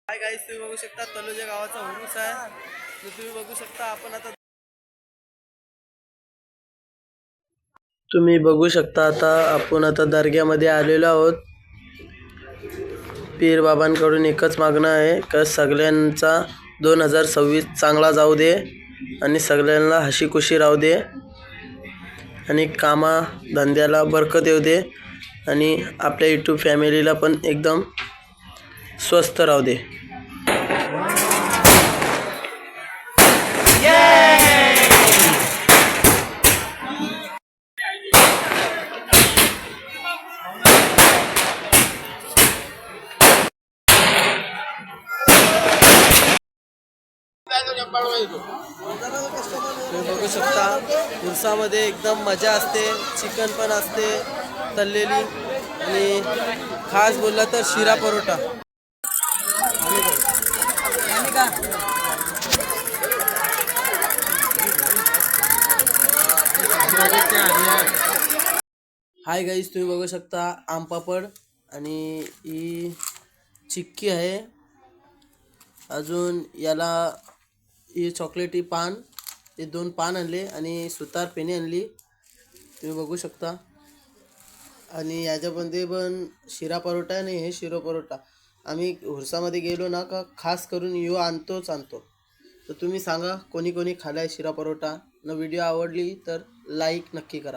Hi guys, तुम्ही बघू शकता तलोजा गावाचा उरूस आहे. तर तुम्ही बघू शकता आपण आता दर्ग्यामध्ये आलेलो आहोत. पीर बाबांकडून एकच मागणं आहे का सगळ्यांचा 2026 चांगला जाऊ दे आणि सगळ्यांना हशी खुशी राहू दे आणि कामा धंद्याला बरकत येऊ दे आणि आपल्या यूट्यूब फॅमिलीला पण एकदम स्वस्थ राहू दे. तुम्ही बघू शकता उरसामध्ये एकदम मजा असते. चिकन पण असते तळलेली आणि खास बोलला तर शिरा परोठा. हाय गाईस, तुम्ही बघू शकता आमपापड आणि ही चिक्की आहे. अजून याला ही चॉकलेटी पान, हे 2 पान आणले आणि सुतार पेनी आणली. तुम्ही बघू शकता. आणि याच्यामध्ये पण शिरा परोठा आहे आणि हे शिरो परोठा. आम्ही उरसामध्ये गेलो ना का खास करून यो आणतो. तर तुम्ही सांगा कोणी कोणी खालाय शिरा परोठा. न व्हिडिओ आवडली तर लाईक नक्की करा.